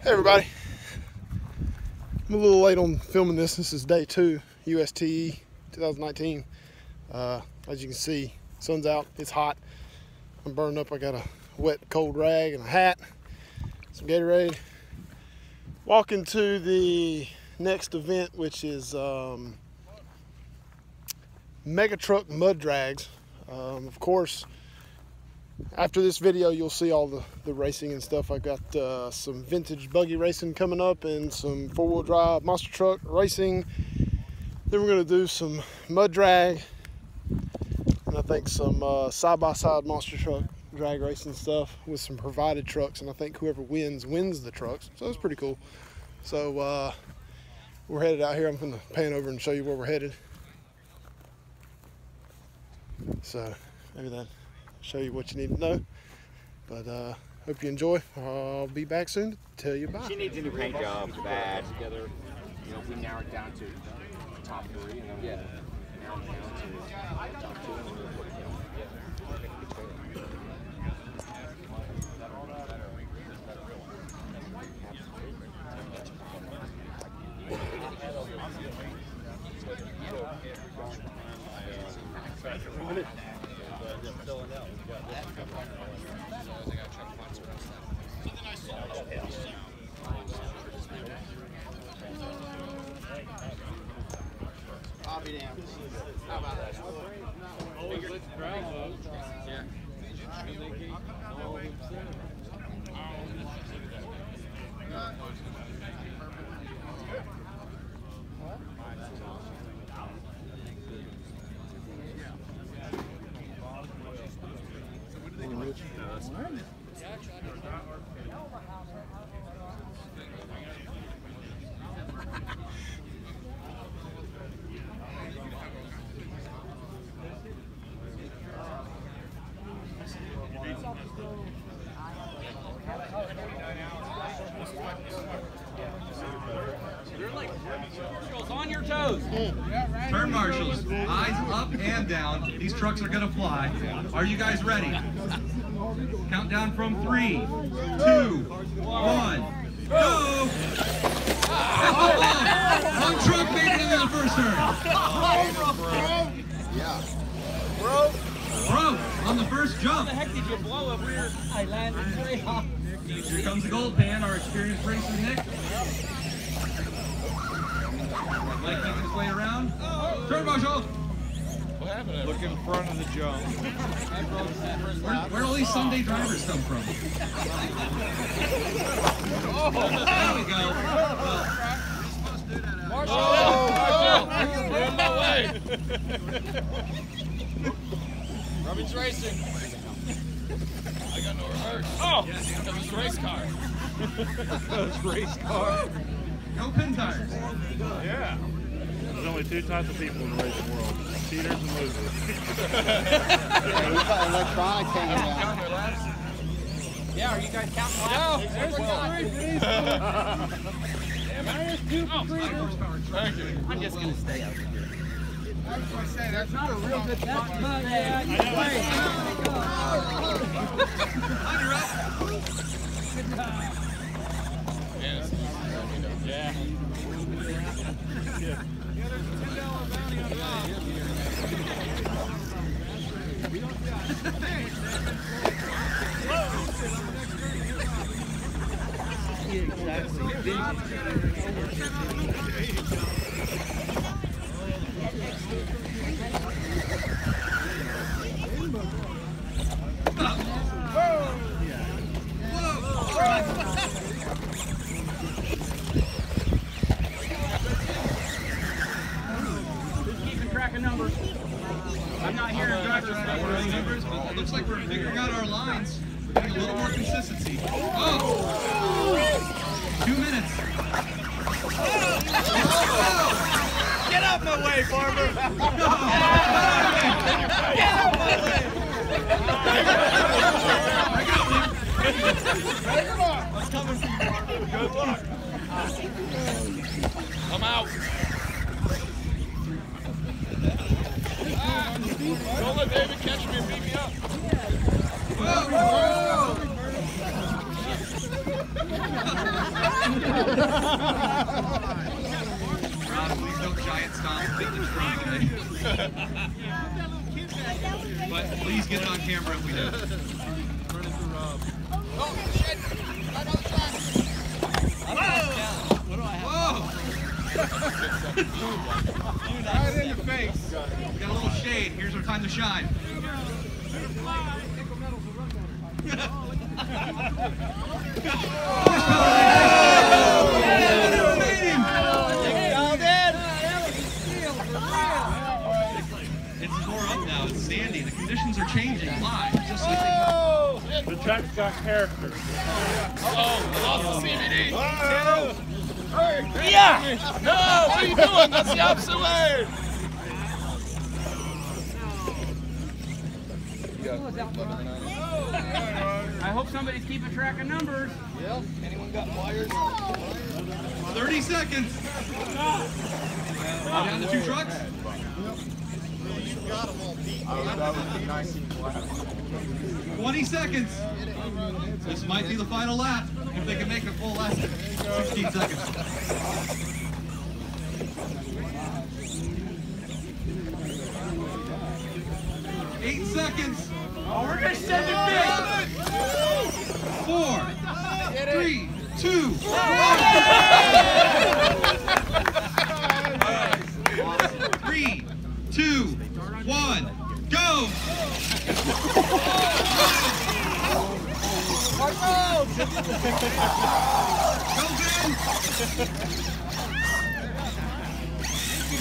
Hey everybody, I'm a little late on filming this. This is day 2, USTE 2019. As you can see, sun's out, it's hot. I'm burned up. I got a wet cold rag and a hat, some Gatorade. Walking to the next event, which is mega truck mud drags. Of course, after this video, you'll see all the racing and stuff. I got some vintage buggy racing coming up and some 4-wheel drive monster truck racing. Then we're going to do some mud drag and I think some side-by-side monster truck drag racing stuff with some provided trucks. And I think whoever wins the trucks. So it's pretty cool. So we're headed out here. I'm going to pan over and show you where we're headed. So maybe that show you what you need to know, but hope you enjoy. I'll be back soon to tell you about it. She needs a new paint job, bad. Together, you know, we narrow it down to the top 3, and then narrow it down to the top 2. I'll be down. How about that? On your toes. Turn marshals, eyes up and down. These trucks are gonna fly. Are you guys ready? Count down from 3, 2, 1, go! One truck made it into the first turn. Bro, on the first jump. How the heck did you blow up here? I landed very hot. Here comes the gold pan, our experienced racer Nick. Like making his way around. Turn marshal. What happened? Look in front of the jump. Where do all these Sunday drivers come from? There we go. Marshall! You're in my way! Rubbing's racing. I got no reverse. Oh! That was race car. Those race car. Go pin tires. Yeah. There's only 2 types of people in the racing world: cheaters and losers. Electronic hanging down. Yeah, are you guys counting laps? No, there's 3 Thank you. I'm just going to stay out here. I was going to say, that's not a real good test. Yeah. There's a $10 bounty on that. Numbers. I'm not hearing driver's numbers, but it looks like we're figuring out our lines. We're getting a little more consistency. Oh! 2 minutes. Get out my way, Farmer! Get out my way! I'm coming for you, Farmer. Good luck. I'm out. Don't let David catch me and beat me up. Whoa! Tom vintage truck today. But please get it on camera if we do. Oh, shit! Right on the track. What do I have? Whoa! Right in your face. We got a little shade. Here's our time to shine. It's more up now. It's sandy. The conditions are changing live. The track's got character. Oh, lost the CBD. Yeah! No, what are you doing? That's the opposite way. I hope somebody's keeping track of numbers. Yeah. Anyone got wires? 30 seconds. Down to 2 trucks. Got them all beat. 20 seconds. This might be the final lap if they can make a full lap. 16 seconds. 8 seconds. Oh, we're gonna send it big. 4, 3, 2, 1. 3, 2, 1, go! Go, Ben!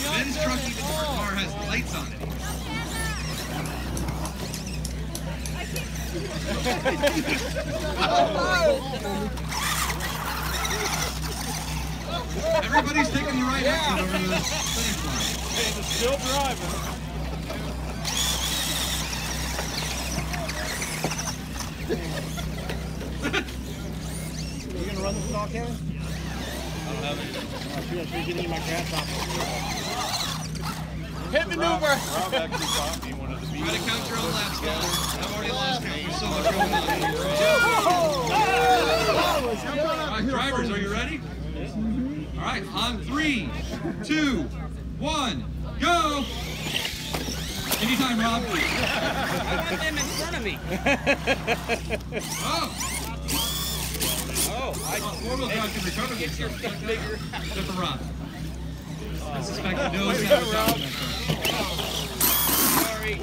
Ben's truck, even the car has lights on it. Everybody's taking the right exit over to the finish line. And it's still driving. You gonna run the stock can? I don't have it. I should get in my gas off. Hit maneuver. Try to count your own laps, guys. I've already lost count. There's so much going on. All right, drivers, are you ready? All right, on 3, 2, 1, go! Anytime, Rob. I want them in front of me. Oh! Four-wheel drive can recover themselves. Except for Rob. I suspect he knows how to recover themselves. Sorry.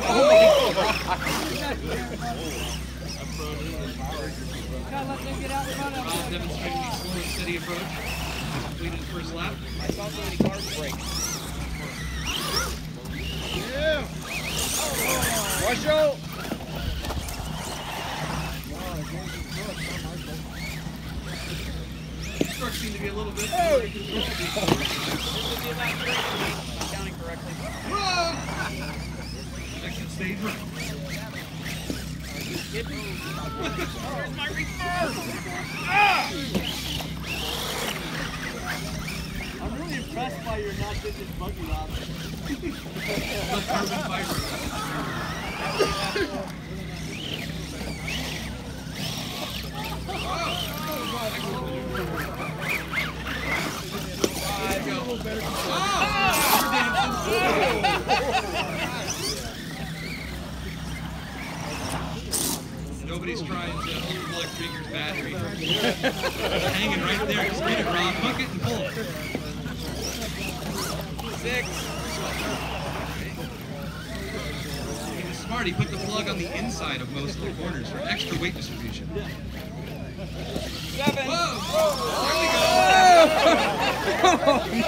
Rob demonstrating a slow and steady approach. Completed his first lap. I saw so many cars break. Yeah. Watch out. These trucks seem to be a little bit... Counting correctly. Exit stage right. Where's my reverse? I'm really impressed by your not vintage buggy lot. The carbon fiber. Nobody's trying to overplug Krieger's battery. It's hanging right there. Just get it, Rob. Hook it and pull it. 6. He was smart. He put the plug on the inside of most of the corners for extra weight distribution. 7. Whoa! There we go!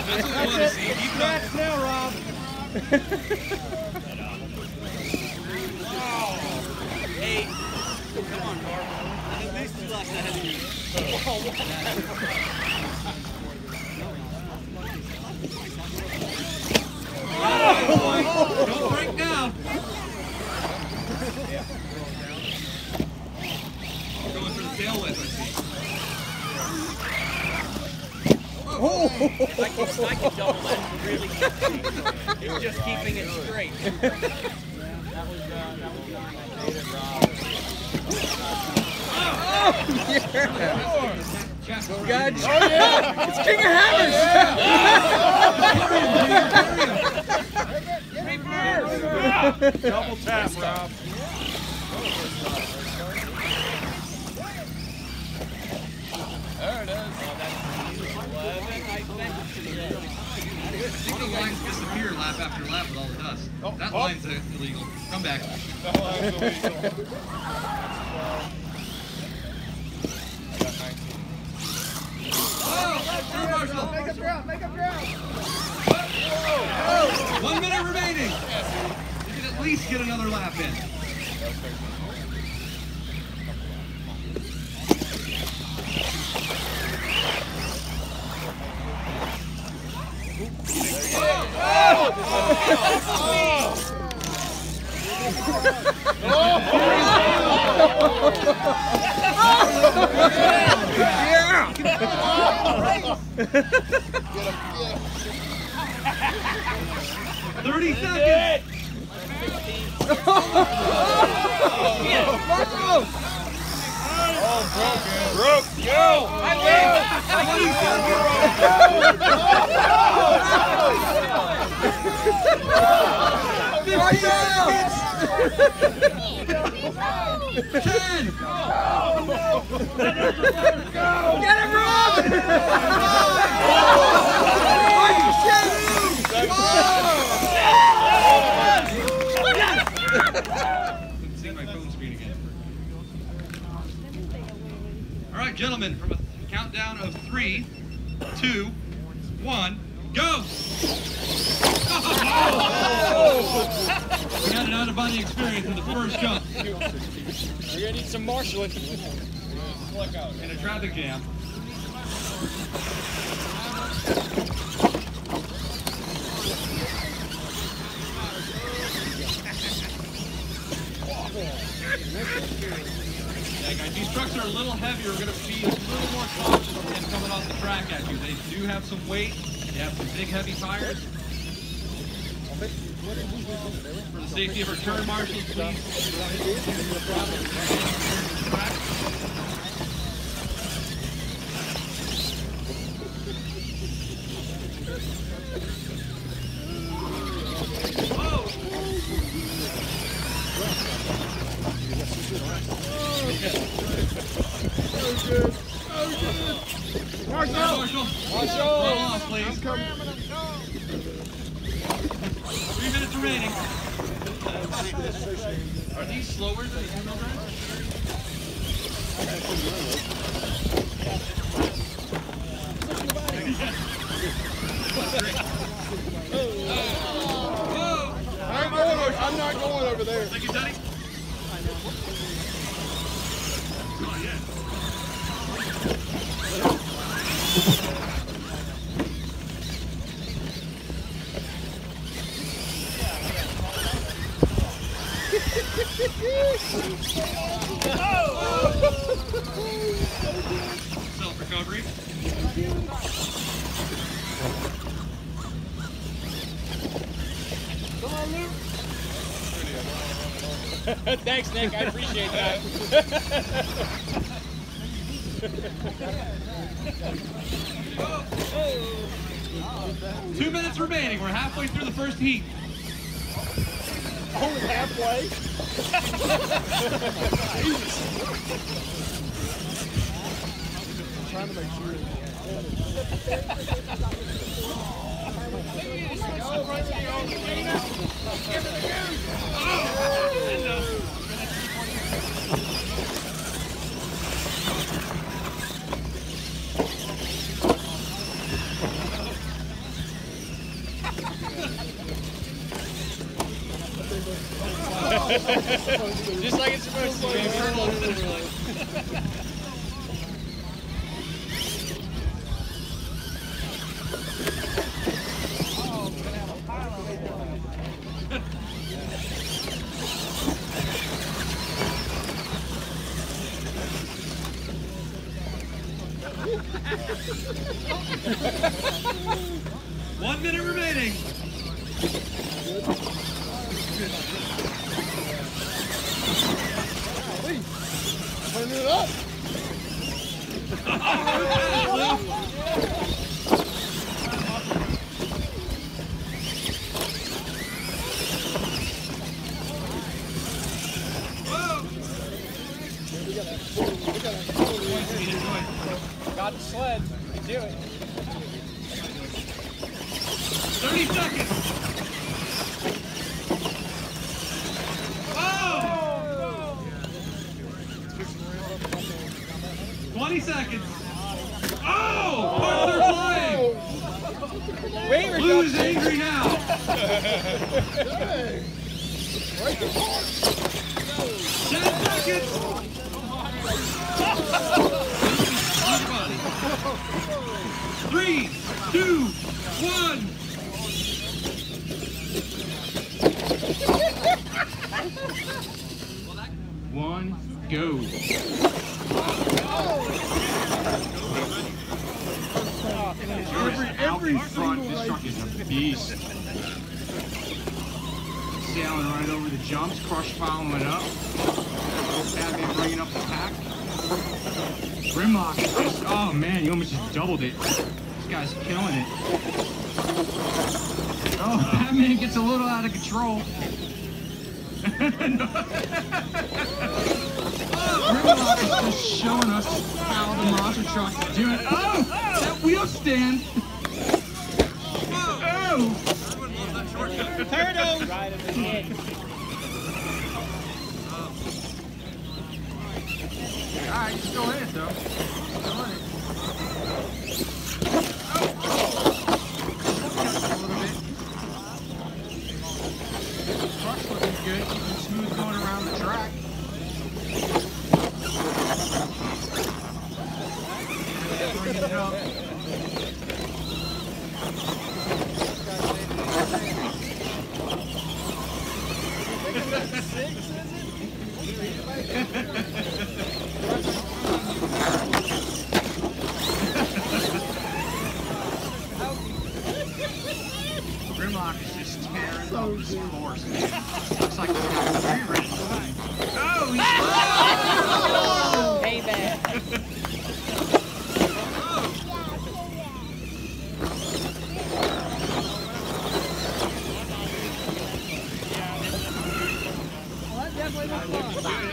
That's what we want to see. Keep it up. Now, Rob. 8. Come on, Mark. At least 2 laps ahead of you. Don't break down. Going for the tail whip, I see. I can double that really easy. It's just keeping it straight. That was David Rob. Chest. Good. Oh yeah! It's King of Hammers! Double tap, Rob. There it is. I think the lines disappear lap after lap with all the dust. That line's illegal. Come back. That line's illegal. Make up ground, make up ground! 1 minute remaining. You can at least get another lap in. Yeah! 30 seconds. Broke, yo! I win! Right now! 10! Get him, Rob! Couldn't see my phone screen again. All right, gentlemen, from a countdown of 3, 2, 1, go! We had an out-of-body experience in the first jump. We're gonna need some marshalling. Look out. In a traffic jam. Yeah, guys, these trucks are a little heavier. We're going to be a little more cautious with them coming off the track at you. They do have some weight. They have some big, heavy tires. For the safety of our turn marshals, please. Marshall! Roll off, please. 3 minutes remaining. Are these slower than the wheel drive? I'm not going over there. Thank you, Teddy. Self-recovery. Thanks, Nick. I appreciate that. 2 minutes remaining. We're halfway through the first heat. Only halfway. Trying to make sure. Just like it's supposed to be. One minute remaining. Turn it up. got the sled. You can do it. 30 seconds. Oh! 20 seconds. Oh! Parts are flying. Wait, Blue's angry now. 10 seconds. 3, 2, 1. One, go. Out in front, this truck is a beast. Sailing right over the jumps, Crush following up. Batman bringing up the pack. Grimlock is just, oh man, he almost just doubled it. This guy's killing it. Oh, Batman gets a little out of control. Grimlock is just showing us how the monster truck is doing. Oh, that wheel stand. Oh. Turtle! Right in the head. Alright, you're still in it though. Still in it. A little bit. Truck's looking good, keeping smooth going around the track. Bringing it up. Grimlock is just tearing up this course, man. Looks like he's got 3 races. Oh, he's Payback. Well, that definitely was fun.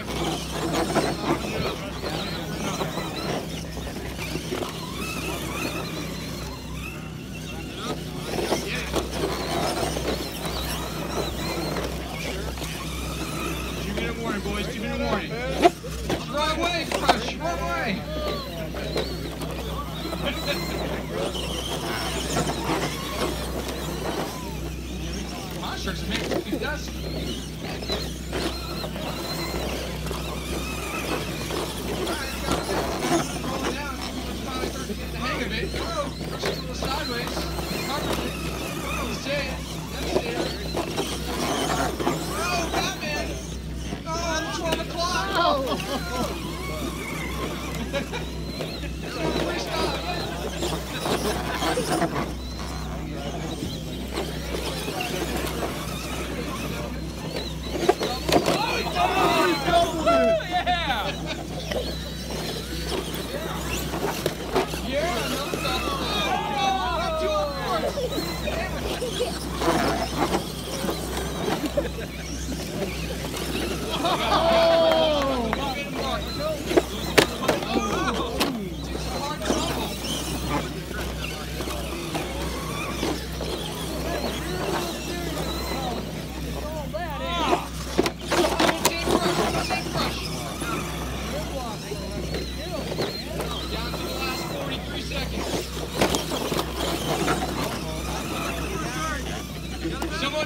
boys. 2 minute warning. Right way, Crush. Right way. Monsters make it does. Rolling down. Finally starts to get the hang of it. Oh, Crush is a little sideways. Covers it. He's staying. That's staying. Oh, Batman! Oh, 12 o'clock! Oh. First stop.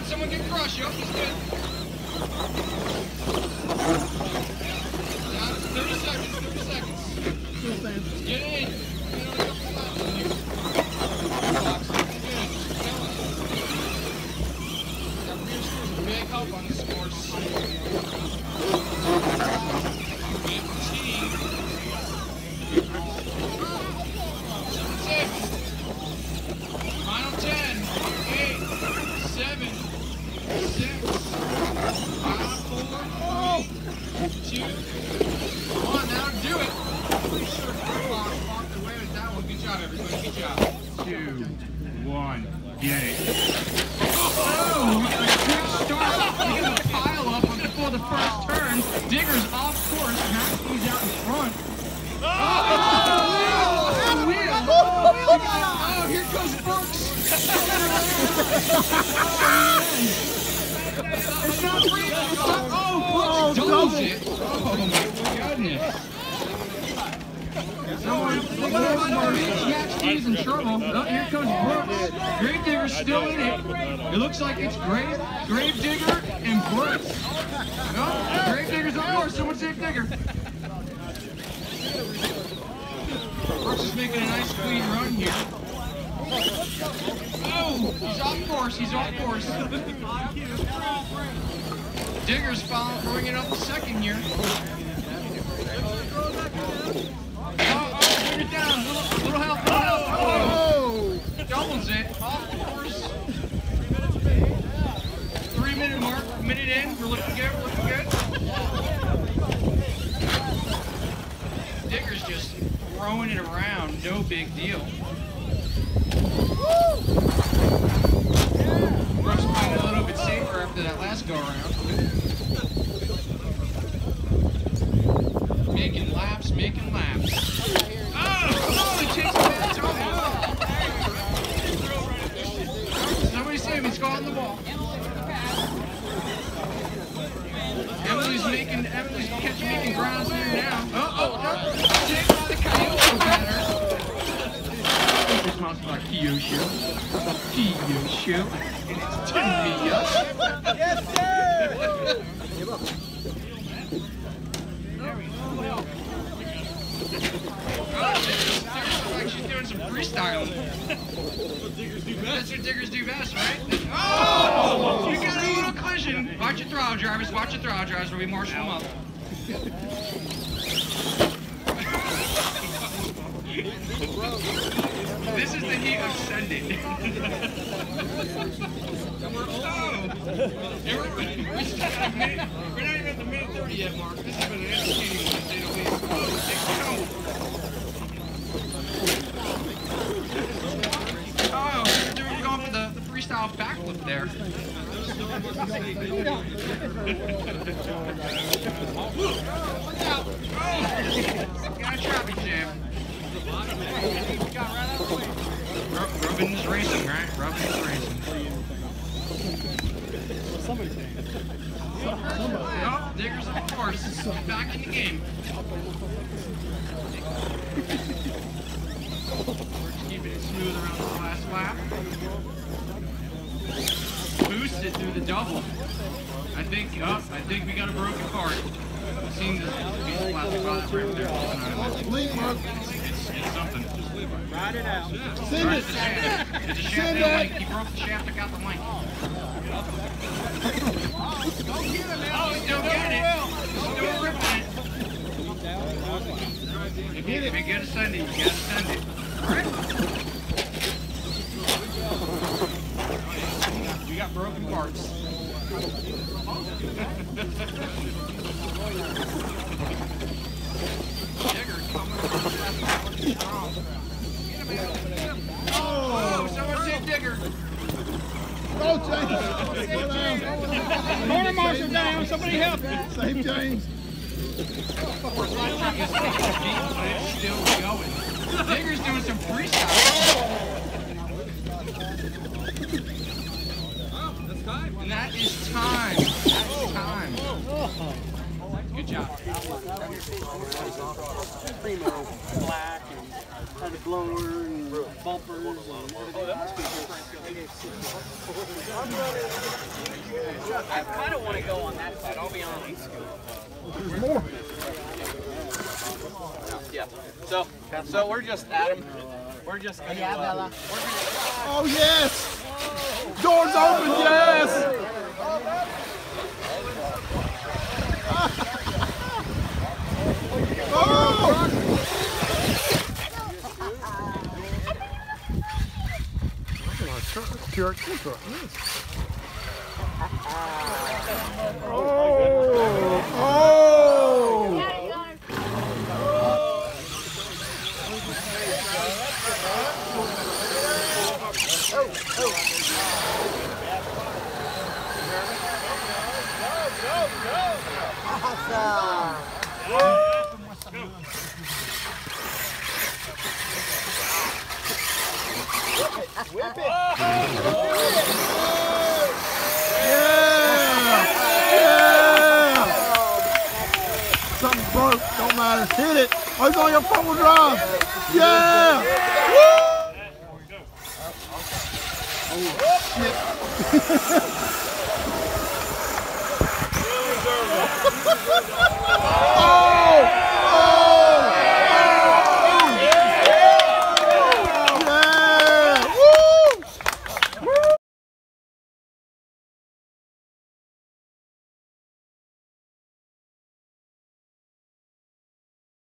Someone get Crush, yo, he's good. Down to 30 seconds, 30 seconds. Get in. Get on a couple laps in here. Box, looking good. Got rear screws, big help on this course. Final 10, 8, 7, 6, 5, 4, 3, 2, 1. Now do it. Pretty sure Grimlock walked away with that one. Good job, everybody. Good job. 2, 1, get it. Oh, a quick start. We got a pile up before the first turn. It's not free. Oh, doubles it. Oh my goodness. Max D's in trouble. Oh, here comes Brooks. Grave Digger's still in it. It looks like it's Grave Digger and Brooks. No, Grave Digger's on course. Someone save Digger. Brooks is making a nice clean run here. Oh, he's off course. He's off course. Digger's bringing up the second here. Bring it down. Little help. Oh! Doubles it. Off course. 3-minute mark. Minute in. We're looking good. Looking good. Digger's just throwing it around. No big deal. Brooks playing a little bit safer after that last go around. Making laps, making laps. Oh, he takes it back. Somebody save him, he's caught on the ball. Emily's making grounds here now. Take by the Kyosho batter. This is sponsored by Kyosho. Kyosho. And it's Timmy. Yes, sir! Like she's doing some freestyling. That's what diggers do best, right? Oh! You got a little collision. Watch your throttle drivers. Watch your throttle drivers. We'll be marshalling them up. This is the heat of sending. We're not even at the minute 30 yet, Mark. This has been an entertaining one, to say the least. Oh, they're going for the freestyle backflip there. Got a traffic jam. Rubbin's racing, right? Rubbin's racing. Oh, Digger's on course. Back in the game. We're just keeping it smooth around the last lap. Boosted through the double. I think we got a broken part. It seems to be the plastic box right there. It's something. Ride it out. Send it. It's a shaft and link. He broke the shaft, took out the link. Oh, he's still getting it. He's still ripping it. If you get to send it, you gotta send it. Alright? We got broken parts. Digger coming from oh, someone save Digger. Oh, James! Corner marshal down, somebody help him. Save James. We're trying to deep, but it's still going. Digger's doing some freestyle. And that is time. That is time. Good job. Primo, black, and had a blower and bumpers and I kind of want to go on that side, I'll be honest. There's more. Yeah. So we're just Adam. We're just gonna, Bella. Oh yes! Doors open, yes! Oh! Whip it. Yeah! Something broke, don't matter. Hit it. Oh, he's on your front wheel drive. Yeah! Woo! Oh, shit.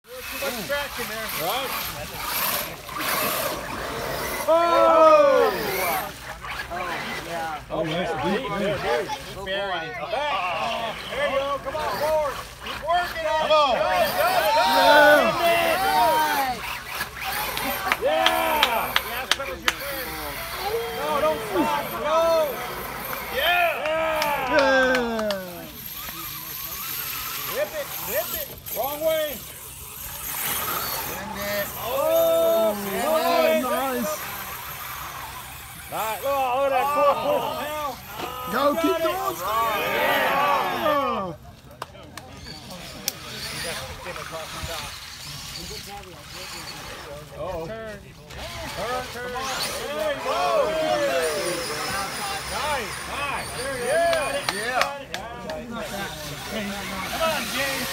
Too much traction there. Right? Oh, that's deep, man. Buried. Back. There you go. Come on, forward. Keep working on it. Come on. Yeah. Yeah, finish your turn. No, don't stop. Go. Yeah. Whip it. Whip it. Wrong way. Oh, Nice. Nice. Oh, look at that foot. Go, keep going. Yeah. Oh. Turn. Turn. There you go. Nice. Nice. There you go. Yeah. Come on, James.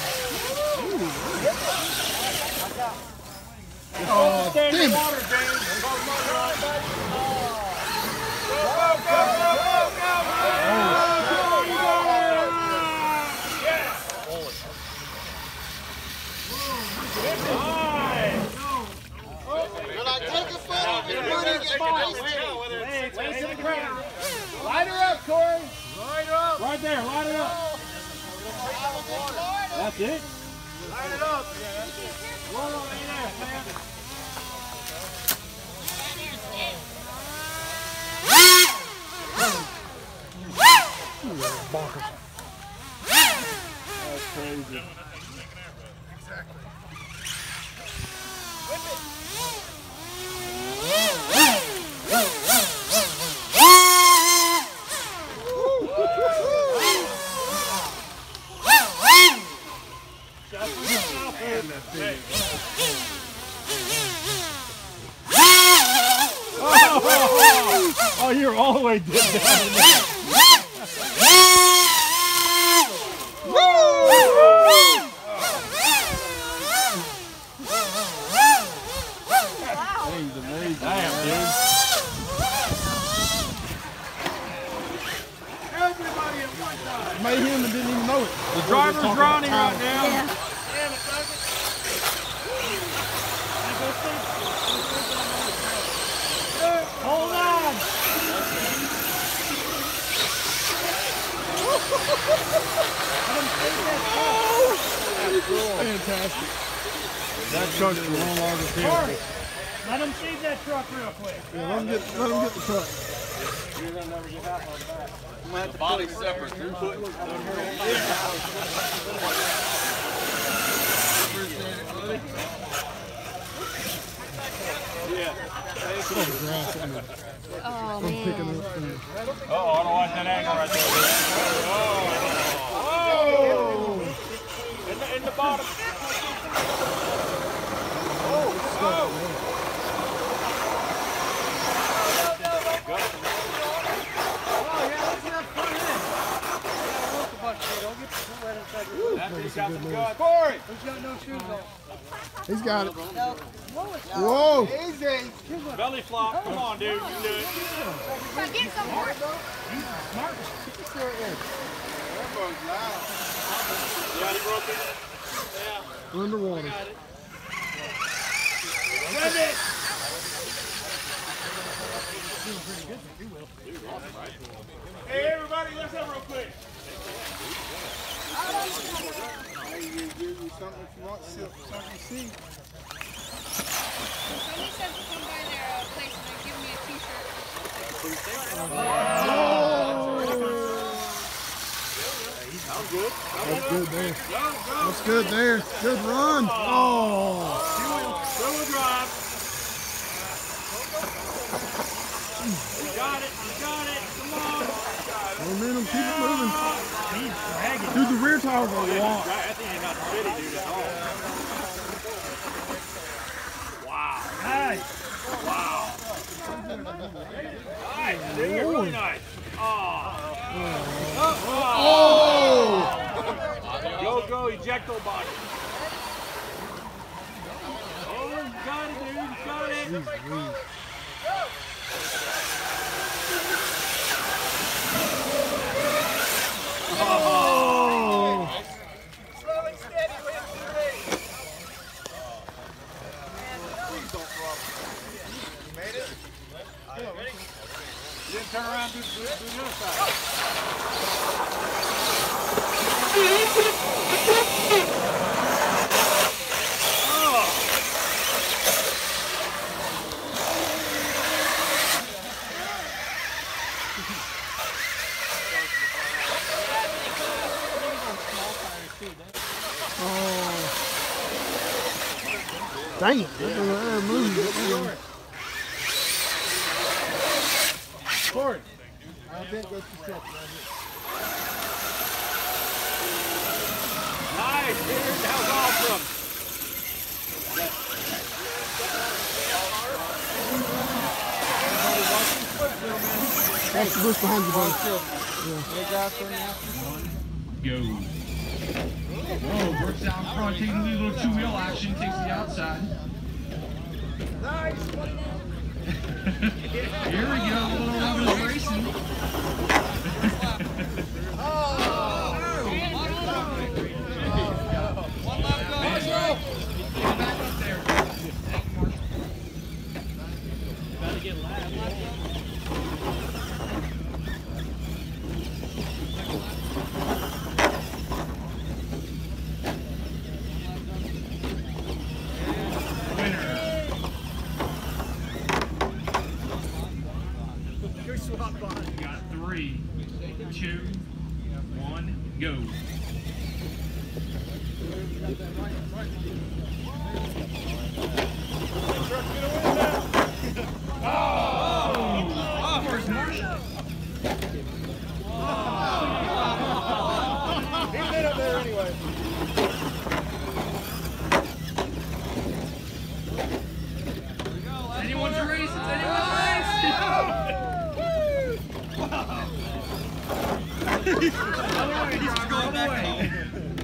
Oh, Stand in damn it. water, James. Go, go, go, go. Light her up, Corey. Light her up. Right there, light it up. That's it. Light it up. Roll on in there, man. That's crazy. Exactly. Oh, you're all the way down in there. He's amazing. Damn, dude. Everybody at one time. Made him and didn't even know it. The driver's Ronnie right now. Yeah. Damn it, Duckett. Hold on. Fantastic. That truck's a long longer vehicle. Let him feed that truck real quick. Yeah, let him get the truck. You're gonna never get that one back. I'm gonna have to body's separate. You're putting Oh, I'm picking man. up from you. Oh, I don't like that angle right there. Oh! In the bottom. Corey! He's got no shoes on. He's got it. No. Whoa! Easy! Belly flop. Come on, dude. You can do it. Get some more. Yeah, he broke it. Underwater. Send it! Hey, everybody, let's have real quick. Somebody said to come by their place and give me a t-shirt. That's good there. That's good there. Good run. Oh! Two-wheel drive. got it. Come on. Momentum, keep it moving. He's dragging. Dude, the rear tires are long. I think he's not shitty, dude, at all. Wow. Nice. Wow. Nice, dude. Really nice. Oh. Go, ejecto body. Oh, you got it, dude. You got it. Oh! Slow and steady, wins the race. Please don't drop it. You made it? Ready? You didn't turn around and do the other side. Dang it. Forward. I think that's the truck right here. Nice, dude. That was awesome. That's the bush behind you, buddy. Go. Whoa, works out in front, taking a little two-wheel action, takes the outside. Nice. Here we go, a little bit of racing. One left go. Back up there. Gotta get last. Got 3, 2, 1, go. Oh! Where's Marshall? He's in up there anyway. Anyone's a race, it's anyone's race!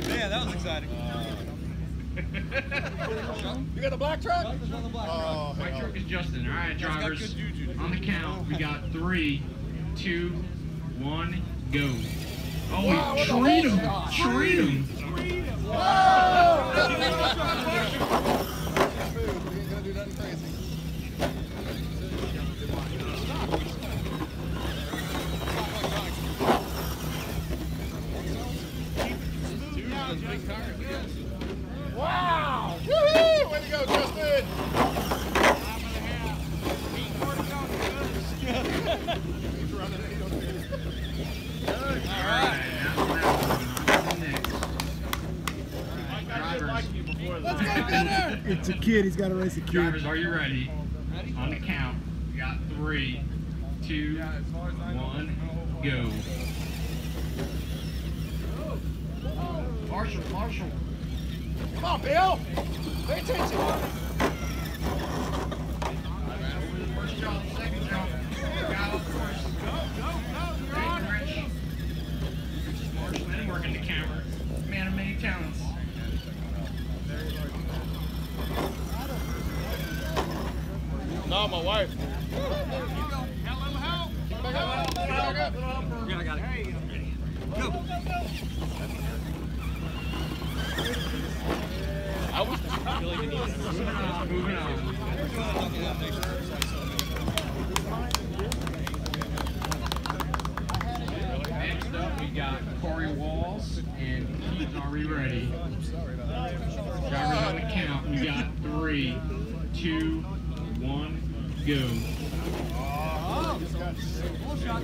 Man, that was exciting. You got a black truck? Oh, My truck is Justin. All right, drivers. On the count, we got 3, 2, 1, go. Oh, we treat him. Treat him. Wow! Woohoo! Way to go, Justin! Let's go, Gunner! It's a kid. He's got to race a kid. Drivers, are you ready? On the count, we got 3, 2, 1, go. Marshall. Come on, Bill! Pay attention! First jump, second jump. Got off first. Go, you're on. Rich is Marshall and working the camera. Man of many talents. No, my wife. I got it. Go. I was really didn't even Moving on. Next up, we got Corey Walls, and he's already ready. Drivers on the count, we got 3, 2, 1, go.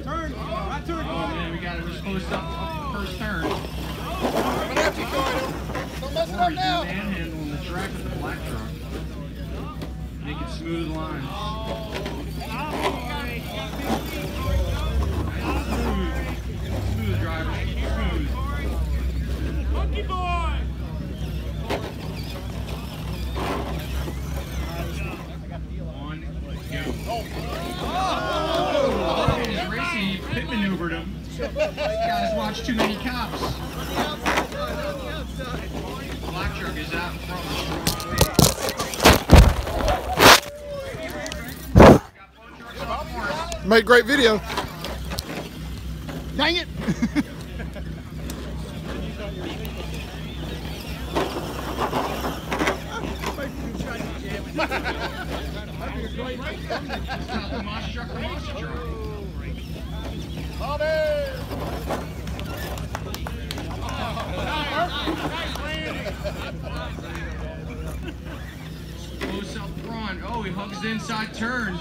Turn! Right turn! Oh man, we got it. We're supposed to up the first turn. Coming after you, Corey. Don't mess it up Corey's now. manhandling the track with the black truck. Making smooth lines. Smooth driver. Smooth. Monkey boy! One, go. Oh, he's racing. He pit maneuvered him. These guys watch too many cops. Black truck is out in front. Made great video. Dang it! The monster truck, the monster truck. Close up front. Oh, he hugs the inside turn.